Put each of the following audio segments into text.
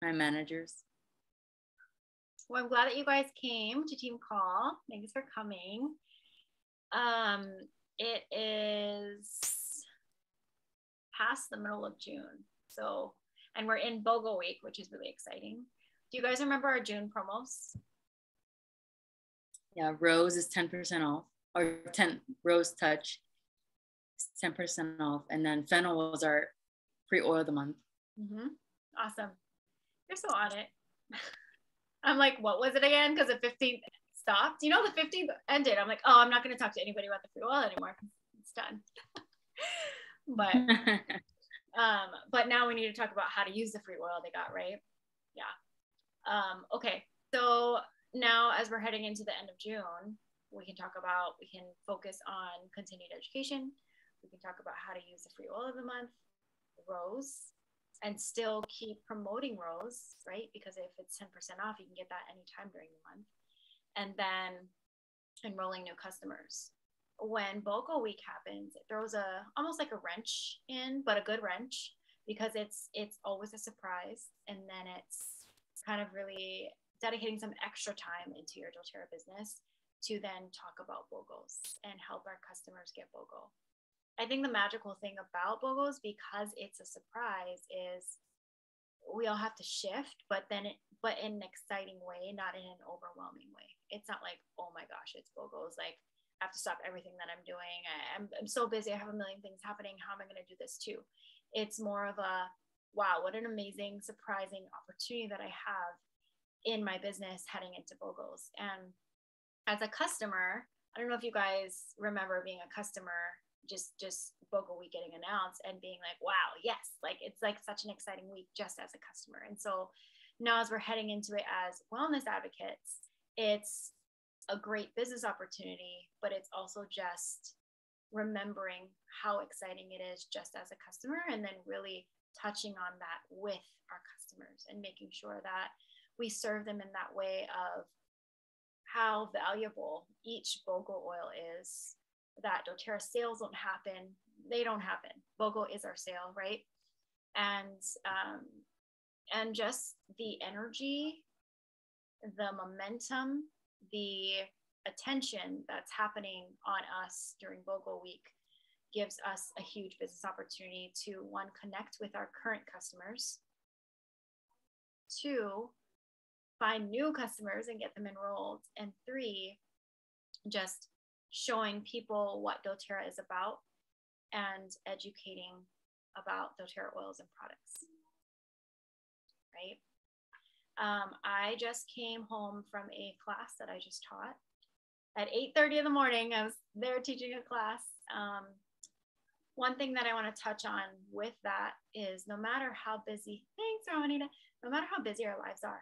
my managers. Well, I'm glad that you guys came to Team Call. Thanks for coming. It is past the middle of June. So, and we're in BOGO week, which is really exciting. Do you guys remember our June promos? Yeah, Rose is 10% off, or 10 Rose Touch, 10% off, and then Fennel was our free oil of the month. Mm-hmm. Awesome. You're so on it. I'm like, what was it again? Because the 15th stopped. You know, the 15th ended. I'm like, oh, I'm not going to talk to anybody about the free oil anymore. It's done. But now we need to talk about how to use the free oil they got, right? Yeah. Okay. So now as we're heading into the end of June, we can focus on continued education. We can talk about how to use the free oil of the month, Rose, and still keep promoting Rose, right? Because if it's 10% off, you can get that anytime during the month. And then enrolling new customers. When BOGO week happens, it throws almost like a wrench in, but a good wrench, because it's always a surprise. And then it's kind of really dedicating some extra time into your doTERRA business to then talk about BOGOs and help our customers get BOGO. I think the magical thing about BOGOs, because it's a surprise, is we all have to shift, but in an exciting way, not in an overwhelming way. It's not like, oh my gosh, it's BOGOs. Like, I have to stop everything that I'm doing. I'm so busy. I have a million things happening. How am I going to do this too? It's more of a, wow, what an amazing, surprising opportunity that I have in my business heading into BOGOs. And as a customer, I don't know if you guys remember being a customer, just BOGO week getting announced and being like, wow, yes, like it's like such an exciting week just as a customer. And so now as we're heading into it as wellness advocates, it's a great business opportunity, but it's also just remembering how exciting it is just as a customer, and then really touching on that with our customers and making sure that we serve them in that way of how valuable each BOGO oil is, that doTERRA sales don't happen. They don't happen. BOGO is our sale, right? And just the energy, the momentum, the attention that's happening on us during BOGO week gives us a huge business opportunity to, one, connect with our current customers, two, find new customers and get them enrolled, and three, just showing people what doTERRA is about and educating about doTERRA oils and products, right? I just came home from a class that I just taught at 8:30 in the morning. I was there teaching a class. One thing that I want to touch on with that is, no matter how busy, thanks, Romanita, no matter how busy our lives are,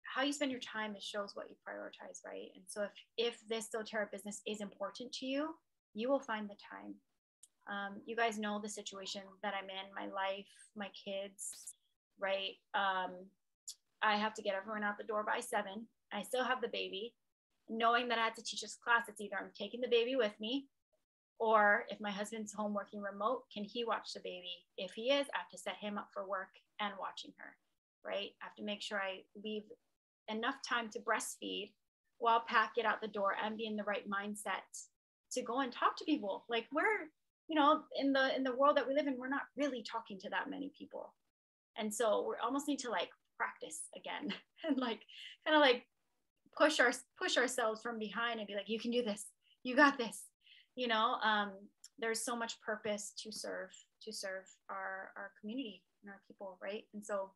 how you spend your time, it shows what you prioritize, right? And so if this doTERRA business is important to you, you will find the time. You guys know the situation that I'm in, my life, my kids, right? I have to get everyone out the door by 7. I still have the baby. Knowing that I had to teach this class, it's either I'm taking the baby with me, or if my husband's home working remote, can he watch the baby? If he is, I have to set him up for work and watching her, right? I have to make sure I leave enough time to breastfeed while pack it out the door and be in the right mindset to go and talk to people. Like, we're, in the world that we live in, we're not really talking to that many people. And so we almost need to like practice again and like kind of like push ourselves from behind and be like, you can do this, you got this. There's so much purpose to serve our community and our people, right? And so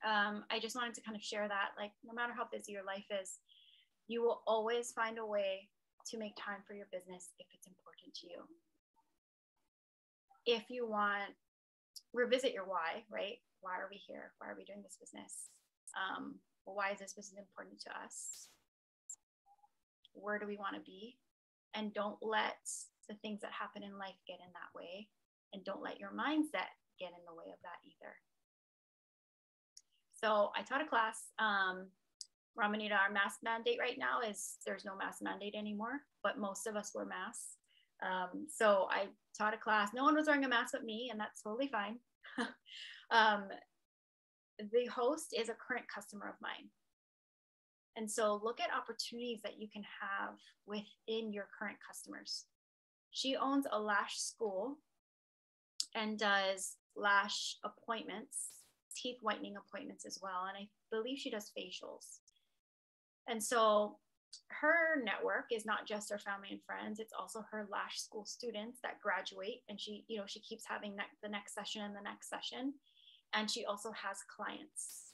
I just wanted to kind of share that, like, no matter how busy your life is, you will always find a way to make time for your business if it's important to you. If you want, revisit your why, right? Why are we here? Why are we doing this business? Well, why is this business important to us? Where do we want to be? And don't let the things that happen in life get in that way. And don't let your mindset get in the way of that either. So I taught a class. Ramanita, our mask mandate right now is there's no mask mandate anymore, but most of us wear masks. So I taught a class. No one was wearing a mask but me, and that's totally fine. the host is a current customer of mine. And so look at opportunities that you can have within your current customers. She owns a lash school and does lash appointments, teeth whitening appointments as well. And I believe she does facials. And so her network is not just her family and friends, it's also her lash school students that graduate. And she keeps having the next session and the next session. And she also has clients.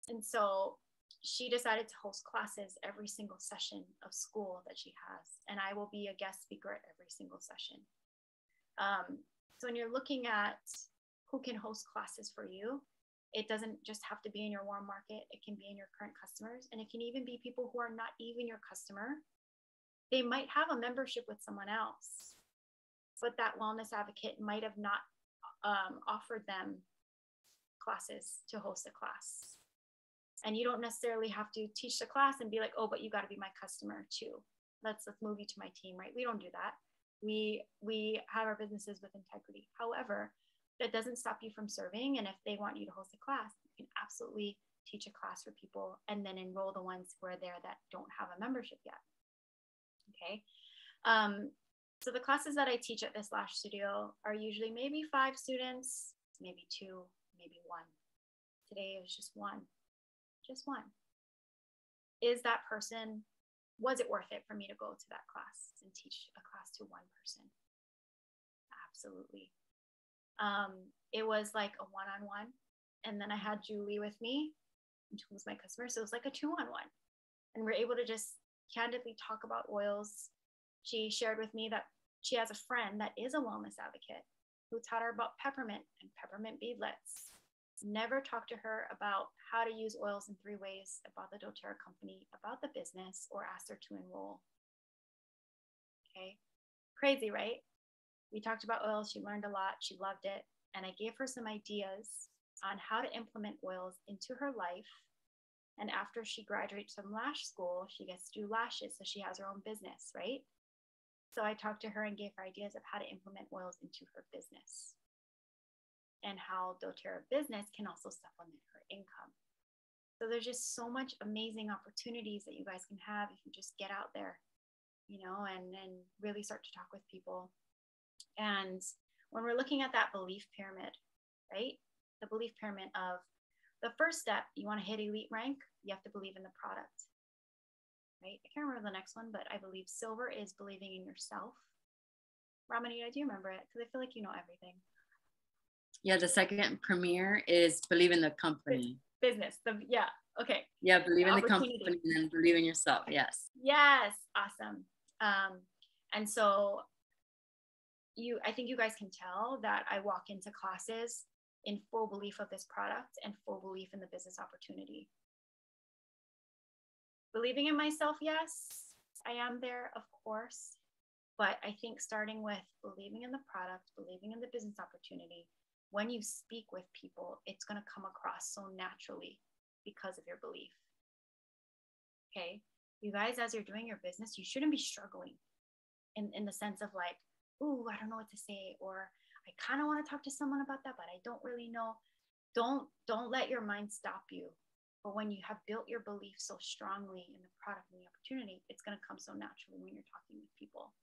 And so she decided to host classes every single session of school that she has. And I will be a guest speaker at every single session. So when you're looking at who can host classes for you, it doesn't just have to be in your warm market. It can be in your current customers. And it can even be people who are not even your customer. They might have a membership with someone else, but that wellness advocate might have not offered them classes to host a class. And you don't necessarily have to teach the class and be like, oh, but you got to be my customer too. Let's move you to my team, right? We don't do that. We have our businesses with integrity. However, that doesn't stop you from serving. And if they want you to host a class, you can absolutely teach a class for people and then enroll the ones who are there that don't have a membership yet. Okay. So the classes that I teach at this lash studio are usually maybe 5 students, maybe 2, maybe 1. Today it was just one. Just one. Was it worth it for me to go to that class and teach a class to one person? Absolutely. It was like a one-on-one, and then I had Julie with me, who was my customer. So it was like a 2-on-1, and we're able to just candidly talk about oils. She shared with me that she has a friend that is a wellness advocate who taught her about peppermint and peppermint beadlets. Never talked to her about how to use oils in 3 ways, about the doTERRA company, about the business, or asked her to enroll. Okay, crazy, right? We talked about oils. She learned a lot. She loved it. And I gave her some ideas on how to implement oils into her life. And after she graduates from lash school, she gets to do lashes. So she has her own business, right? So I talked to her and gave her ideas of how to implement oils into her business and how doTERRA business can also supplement her income. So there's just so much amazing opportunities that you guys can have if you just get out there, and really start to talk with people. And when we're looking at that belief pyramid, right? The belief pyramid of the first step, you want to hit elite rank, you have to believe in the product, right? I can't remember the next one, but I believe silver is believing in yourself. Ramanita, do you remember it? Because I feel like you know everything. Yeah, the second premier is believe in the company. Business. Okay. Yeah, believe in the company and then believe in yourself. Yes. Yes. Awesome. And so I think you guys can tell that I walk into classes in full belief of this product and full belief in the business opportunity. Believing in myself, yes, I am there, of course. But I think starting with believing in the product, believing in the business opportunity, when you speak with people, it's going to come across so naturally because of your belief. Okay. You guys, as you're doing your business, you shouldn't be struggling in the sense of like, ooh, I don't know what to say, or I kind of want to talk to someone about that, but I don't really know. Don't let your mind stop you. But when you have built your belief so strongly in the product and the opportunity, it's going to come so naturally when you're talking with people.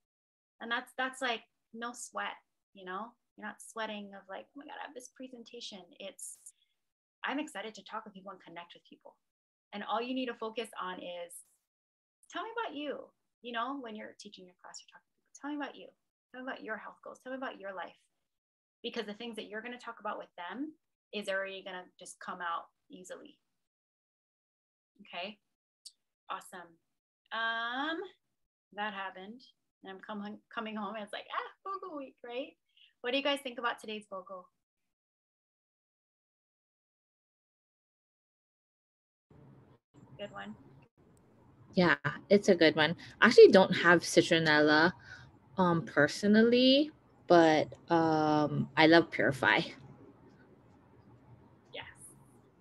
And that's like no sweat, you're not sweating of like, oh my God, I have this presentation. I'm excited to talk with people and connect with people. And all you need to focus on is, tell me about you. When you're teaching your class, you're talking to people, tell me about you. Tell me about your health goals. Tell me about your life. Because the things that you're going to talk about with them is already going to just come out easily. Okay. Awesome. That happened. And I'm coming home and it's like, vocal week, right? What do you guys think about today's vocal? Good one. Yeah, it's a good one. I actually don't have citronella personally, but I love Purify. Yes.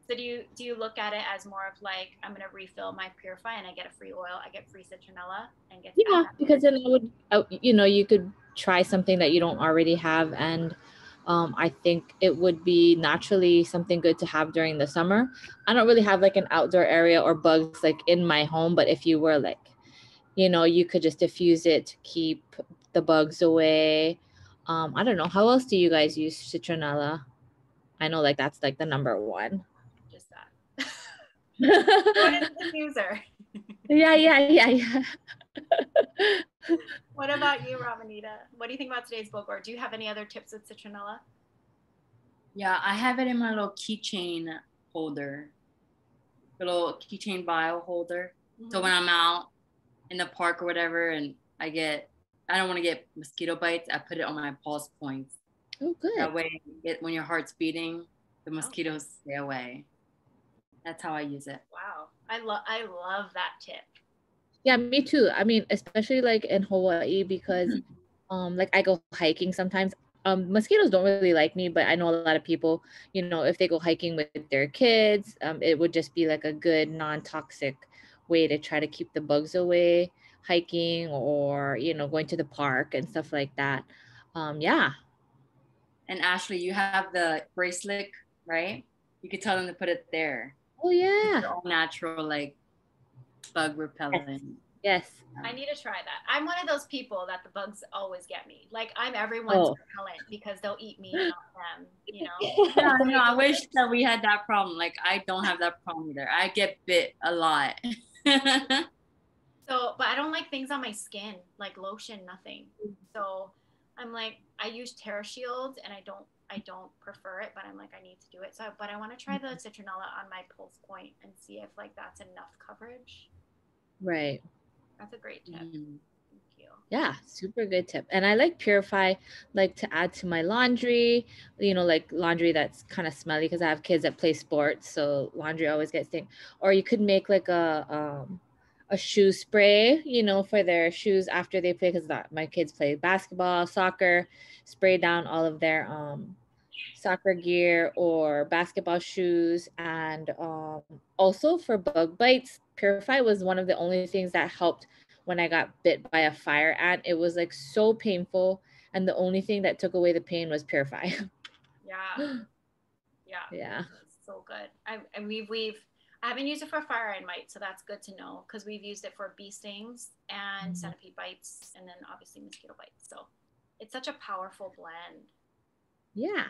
So do you look at it as more of like, I'm going to refill my Purify and I get a free oil, I get free citronella and get because then you could try something that you don't already have, and I think it would be naturally something good to have during the summer. I don't really have like an outdoor area or bugs like in my home, but if you were like, you could just diffuse it to keep the bugs away. I don't know. How else do you guys use citronella? I know like that's like the number one. Just that. What is the diffuser? Yeah. What about you, Ramanita? What do you think about today's book? Or do you have any other tips with citronella? Yeah, I have it in my little keychain holder, little keychain vial holder. So when I'm out in the park or whatever, and I don't want to get mosquito bites, I put it on my pulse points. Oh, good. That way, when your heart's beating, the mosquitoes stay away. That's how I use it. Wow, I love that tip. Yeah, me too. I mean, especially like in Hawaii because like I go hiking sometimes. Mosquitoes don't really like me, but I know a lot of people, if they go hiking with their kids, it would just be like a good non-toxic way to try to keep the bugs away, hiking or, going to the park and stuff like that. Yeah. And Ashley, you have the bracelet, right? You could tell them to put it there. Oh yeah. All natural, like bug repellent. Yes. I need to try that. I'm one of those people that the bugs always get me. Like I'm everyone's repellent because they'll eat me, not them. No, I wish that we had that problem. Like I don't have that problem either. I get bit a lot. So, but I don't like things on my skin, like lotion, nothing. So I'm like, I use TerraShield and I don't prefer it, but I'm like, I need to do it. So, but I want to try the citronella on my pulse point and see if like that's enough coverage. Right. That's a great tip. Thank you. Yeah, super good tip. And I like Purify, like to add to my laundry, like laundry that's kind of smelly because I have kids that play sports. So laundry always gets things. Or you could make like a shoe spray, for their shoes after they play because my kids play basketball, soccer, spray down all of their soccer gear or basketball shoes. And also for bug bites, Purify was one of the only things that helped when I got bit by a fire ant. It was like so painful, and the only thing that took away the pain was Purify. Yeah. It's so good. I haven't used it for fire ant mite, so that's good to know because we've used it for bee stings and centipede bites, and then obviously mosquito bites. So it's such a powerful blend. Yeah.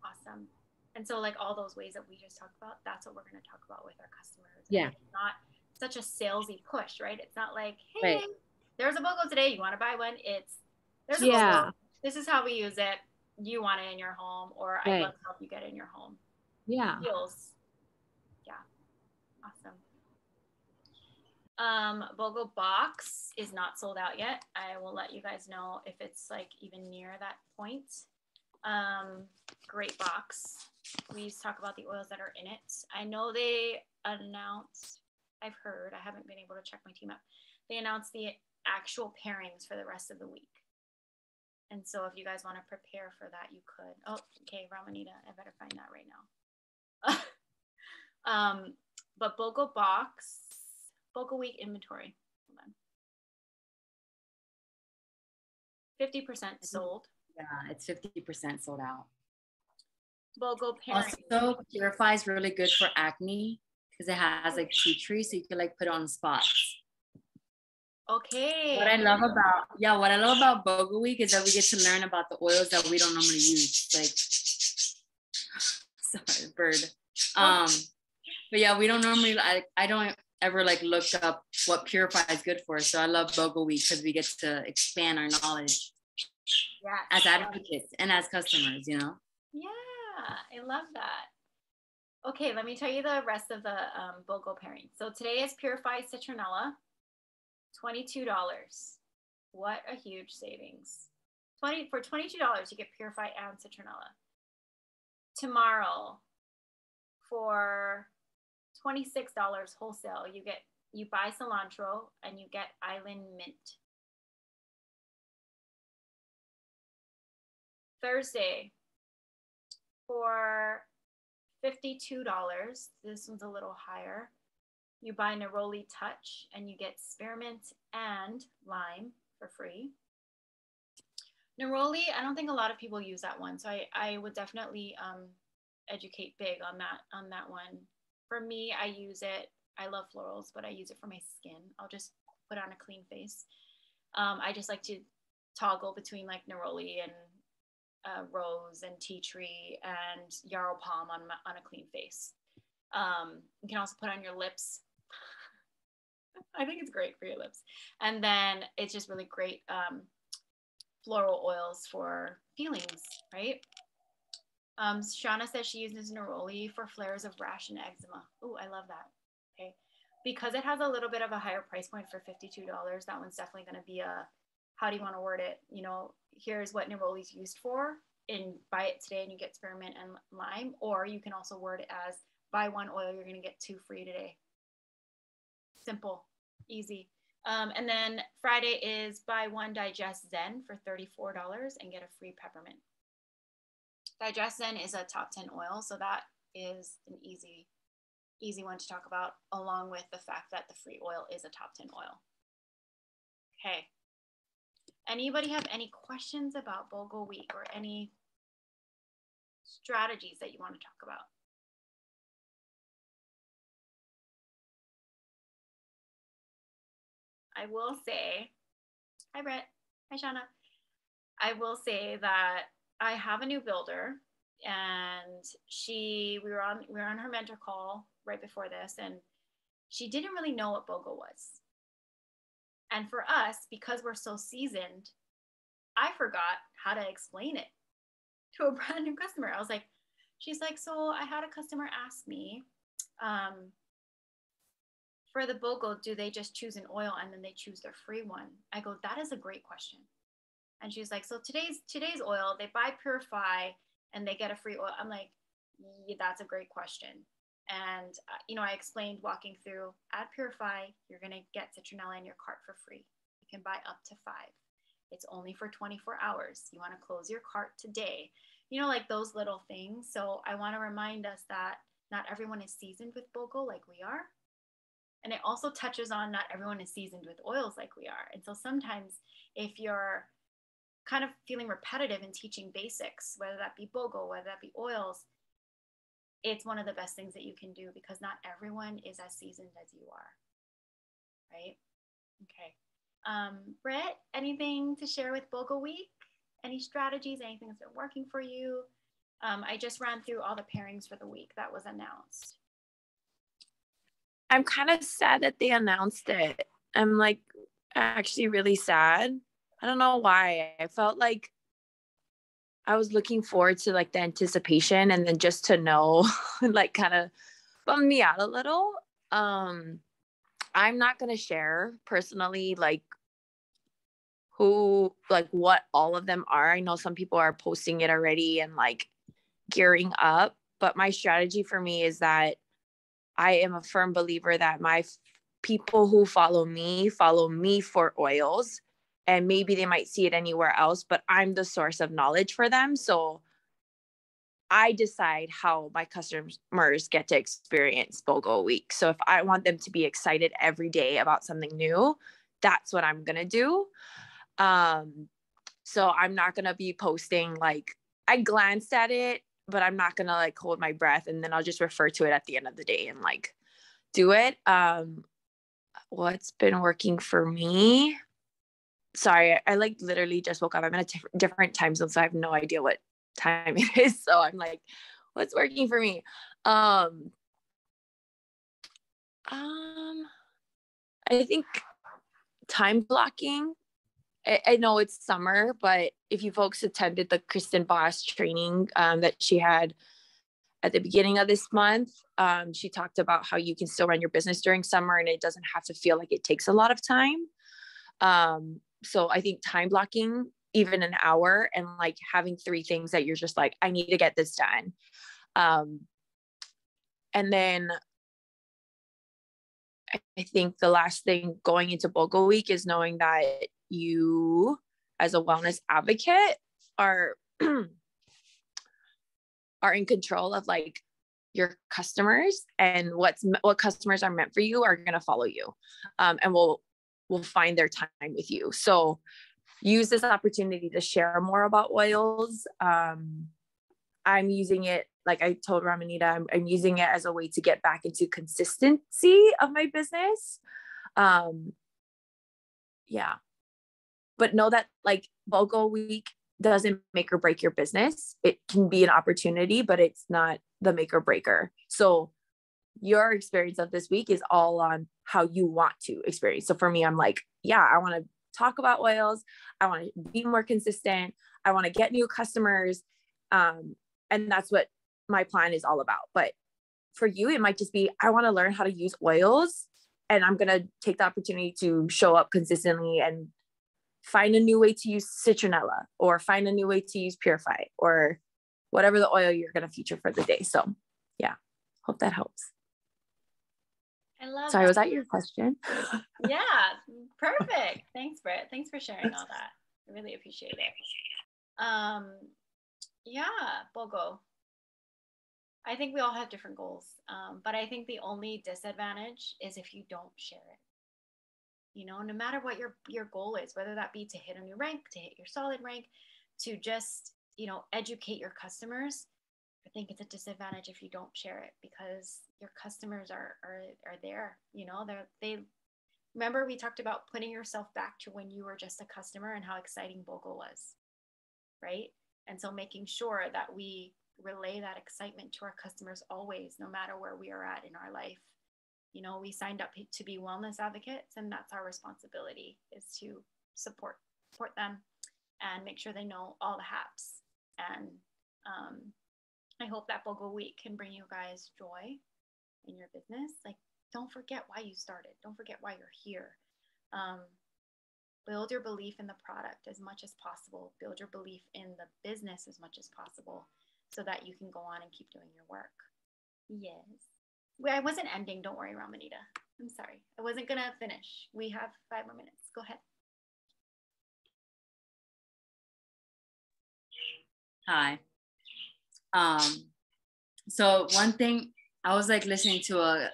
Awesome. And so like all those ways that we just talked about, that's what we're going to talk about with our customers. Yeah. It's not such a salesy push, right? It's not like, hey, there's a BOGO today. You want to buy one? There's a BOGO. This is how we use it. You want it in your home, or I'd love to help you get it in your home. Yeah. Feels. Yeah. Awesome. BOGO box is not sold out yet. I will let you guys know if it's like even near that point. Great box. We talk about the oils that are in it. I know they announced, I've heard, I haven't been able to check my team up. They announced the actual pairings for the rest of the week. And so if you guys want to prepare for that, you could. Oh, okay, Ramanita, I better find that right now. But BOGO box, BOGO week inventory. Hold on. 50% sold. Yeah, it's 50% sold out. BOGO pairing. Also, Purify is really good for acne because it has like tea tree, so you can like put it on spots. Okay. What I love about BOGO Week is that we get to learn about the oils that we don't normally use. Like, sorry, bird. But yeah, we don't normally. I don't ever like look up what Purify is good for. So I love BOGO Week because we get to expand our knowledge. Yeah. As advocates and as customers, Yeah, I love that. Okay, let me tell you the rest of the BOGO pairing. So today is Purify Citronella, $22. What a huge savings. For $22, you get Purify and Citronella. Tomorrow, for $26 wholesale, you buy cilantro and you get Island Mint. Thursday, for $52, this one's a little higher. You buy Neroli Touch and you get spearmint and lime for free. Neroli, I don't think a lot of people use that one. So I would definitely educate big on that one. For me, I use it. I love florals, but I use it for my skin. I'll just put on a clean face. I just like to toggle between like neroli and rose and tea tree and yarrow palm on a clean face. You can also put on your lips. I think it's great for your lips. And then it's just really great floral oils for feelings, right? Shauna says she uses neroli for flares of rash and eczema. Oh, I love that. Okay. Because it has a little bit of a higher price point for $52, that one's definitely going to be a, how do you want to word it? You know, here's what neroli is used for, and buy it today and you get spearmint and lime. Or you can also word it as buy one oil, you're going to get 2 free today. Simple, easy. And then Friday is buy one Digest Zen for $34 and get a free peppermint. Digest Zen is a top 10 oil, so that is an easy one to talk about, along with the fact that the free oil is a top 10 oil. Okay. Anybody have any questions about BOGO week or any strategies that you want to talk about? I will say, hi Brett, hi Shauna. I will say that I have a new builder, and we were on her mentor call right before this, and she didn't really know what BOGO was. And for us, because we're so seasoned, I forgot how to explain it to a brand new customer. I was like, she's like, so I had a customer ask me, for the BOGO, do they just choose an oil and then they choose their free one? I go, that is a great question. And she's like, so today's oil, they buy Purify and they get a free oil. I'm like, yeah, that's a great question. And, you know, I explained walking through, at Purify, you're going to get citronella in your cart for free. You can buy up to 5. It's only for 24 hours. You want to close your cart today. You know, like those little things. So I want to remind us that not everyone is seasoned with BOGO like we are. And it also touches on not everyone is seasoned with oils like we are. And so sometimes if you're kind of feeling repetitive in teaching basics, whether that be BOGO, whether that be oils, it's one of the best things that you can do, because not everyone is as seasoned as you are, right? Okay. Brett, anything to share with BOGO week? Any strategies, anything that's been working for you? I just ran through all the pairings for the week that was announced. I'm kind of sad that they announced it. I'm like actually really sad. I don't know why. I felt like I was looking forward to like the anticipation, and then just to know like kind of bummed me out a little. I'm not going to share personally like what all of them are. I know some people are posting it already and like gearing up, but my strategy for me is that I am a firm believer that my people who follow me for oils, and maybe they might see it anywhere else, but I'm the source of knowledge for them. So I decide how my customers get to experience BOGO week. So if I want them to be excited every day about something new, that's what I'm going to do. So I'm not going to be posting, like, I glanced at it, but I'm not going to like hold my breath, and then I'll just refer to it at the end of the day and like do it. What's been working for me? Sorry, I like literally just woke up. I'm in a different time zone, so I have no idea what time it is. So I'm like, what's working for me? I think time blocking. I know it's summer, but if you folks attended the Kristen Boss training that she had at the beginning of this month, she talked about how you can still run your business during summer and it doesn't have to feel like it takes a lot of time. So I think time blocking, even an hour, and like having 3 things that you're just like, I need to get this done. And then I think the last thing going into BOGO week is knowing that you, as a wellness advocate, are in control of like your customers, and what customers are meant for you are going to follow you, and will find their time with you. So use this opportunity to share more about oils. I'm using it, like I told Ramonita, I'm using it as a way to get back into consistency of my business. Yeah. But know that like BOGO week doesn't make or break your business. It can be an opportunity, but it's not the make or breaker. So your experience of this week is all on how you want to experience. So for me, I'm like, yeah, I want to talk about oils. I want to be more consistent. I want to get new customers. And that's what my plan is all about. But for you, it might just be, I want to learn how to use oils, and I'm going to take the opportunity to show up consistently and find a new way to use citronella, or find a new way to use Purify, or whatever the oil you're going to feature for the day. So yeah, hope that helps. I love Sorry, that. was that your question? Yeah, perfect. Thanks, Britt. Thanks for sharing all that. I really appreciate it. Yeah, BOGO. I think we all have different goals, but I think the only disadvantage is if you don't share it. You know, no matter what your goal is, whether that be to hit a new rank, to hit your solid rank, to just, you know, educate your customers, I think it's a disadvantage if you don't share it, because your customers are there. You know, they remember we talked about putting yourself back to when you were just a customer and how exciting BOGO was, right? And so making sure that we relay that excitement to our customers always, no matter where we are at in our life. You know, we signed up to be wellness advocates, and that's our responsibility, is to support them and make sure they know all the haps. And I hope that BOGO week can bring you guys joy in your business. Like, don't forget why you started. Don't forget why you're here. Build your belief in the product as much as possible. Build your belief in the business as much as possible, so that you can go on and keep doing your work. Yes. I wasn't ending. Don't worry, Ramonita. I'm sorry. I wasn't going to finish. We have 5 more minutes. Go ahead. Hi. So one thing, I was like listening to a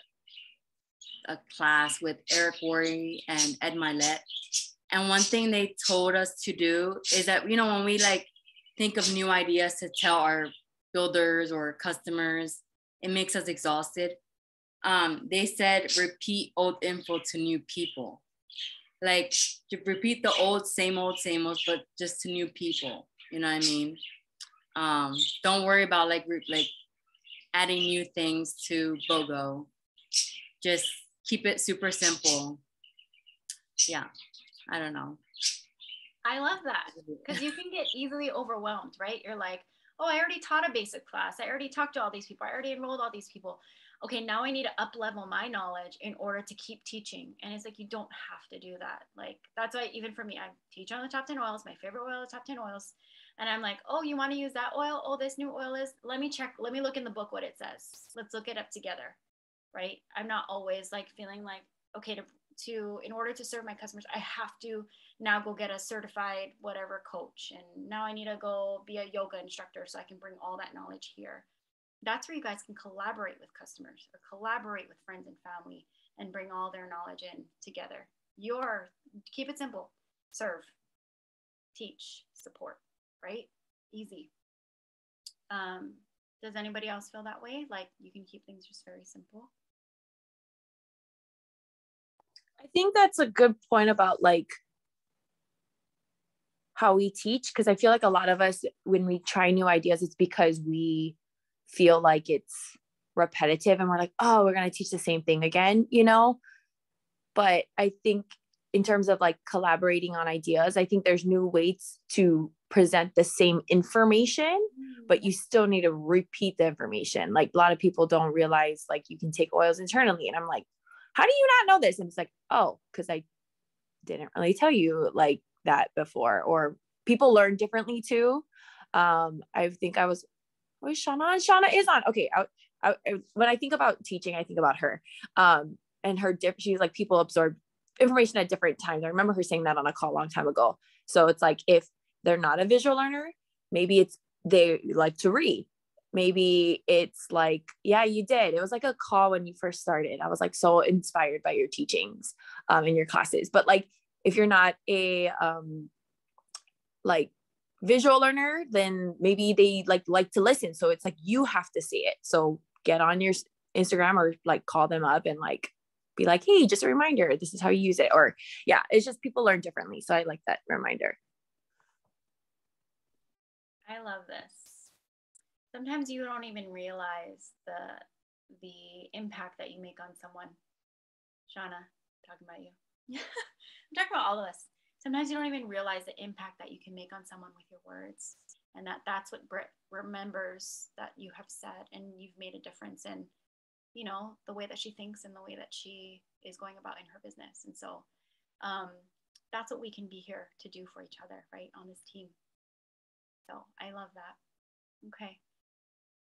class with Eric Worre and Ed Mylett. And one thing they told us to do is that, you know, when we like think of new ideas to tell our builders or customers, it makes us exhausted. They said, repeat old info to new people. Like, to repeat the old, same old, but just to new people. You know what I mean? Don't worry about like adding new things to BOGO. Just keep it super simple. Yeah, I don't know. I love that, because you can get easily overwhelmed, right? You're like, oh, I already taught a basic class. I already talked to all these people. I already enrolled all these people. Okay, now I need to up level my knowledge in order to keep teaching. And it's like, you don't have to do that. Like, that's why even for me, I teach on the top 10 oils. My favorite oil is top 10 oils. And I'm like, oh, you want to use that oil? Oh, this new oil is, let me check. Let me look in the book what it says. Let's look it up together, right? I'm not always like feeling like, okay, to in order to serve my customers, I have to now go get a certified whatever coach. And now I need to go be a yoga instructor so I can bring all that knowledge here. That's where you guys can collaborate with customers or collaborate with friends and family and bring all their knowledge in together. Keep it simple. Serve, teach, support, right? Easy. Does anybody else feel that way? Like, you can keep things just very simple? I think that's a good point about like how we teach, because I feel like a lot of us, when we try new ideas, it's because we feel like it's repetitive and we're like, oh, we're going to teach the same thing again, you know? But I think in terms of like collaborating on ideas, I think there's new ways to present the same information, but you still need to repeat the information. Like, a lot of people don't realize like you can take oils internally. And I'm like, how do you not know this? And it's like, oh, because I didn't really tell you like that before. Or people learn differently too. I think I was Shauna? Shauna is on. Okay. When I think about teaching, I think about her. And she's like, people absorb information at different times. I remember her saying that on a call a long time ago. So it's like, if they're not a visual learner, maybe they like to read. Maybe it's like, yeah, you did. It was like a call when you first started. I was like so inspired by your teachings in your classes. But like, if you're not a like visual learner, then maybe they like to listen. So it's like you have to see it. So get on your Instagram or like call them up and like be like, hey, just a reminder, this is how you use it. Or yeah, it's just people learn differently. So I like that reminder. I love this. Sometimes you don't even realize the impact that you make on someone. Shauna, talking about you. I'm talking about all of us. Sometimes you don't even realize the impact that you can make on someone with your words, and that's what Britt remembers that you have said, and you've made a difference in, you know, the way that she thinks and the way that she is going about in her business. And so that's what we can be here to do for each other, right, on this team. So I love that. Okay.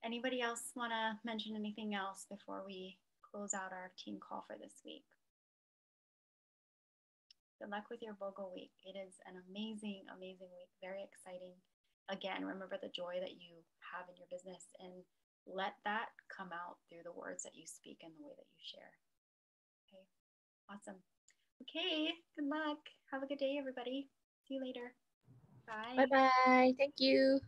Anybody else want to mention anything else before we close out our team call for this week? Good luck with your BOGO week. It is an amazing, amazing week. Very exciting. Again, remember the joy that you have in your business and let that come out through the words that you speak and the way that you share. Okay, awesome. Okay, good luck. Have a good day, everybody. See you later. Bye. Bye-bye. Thank you.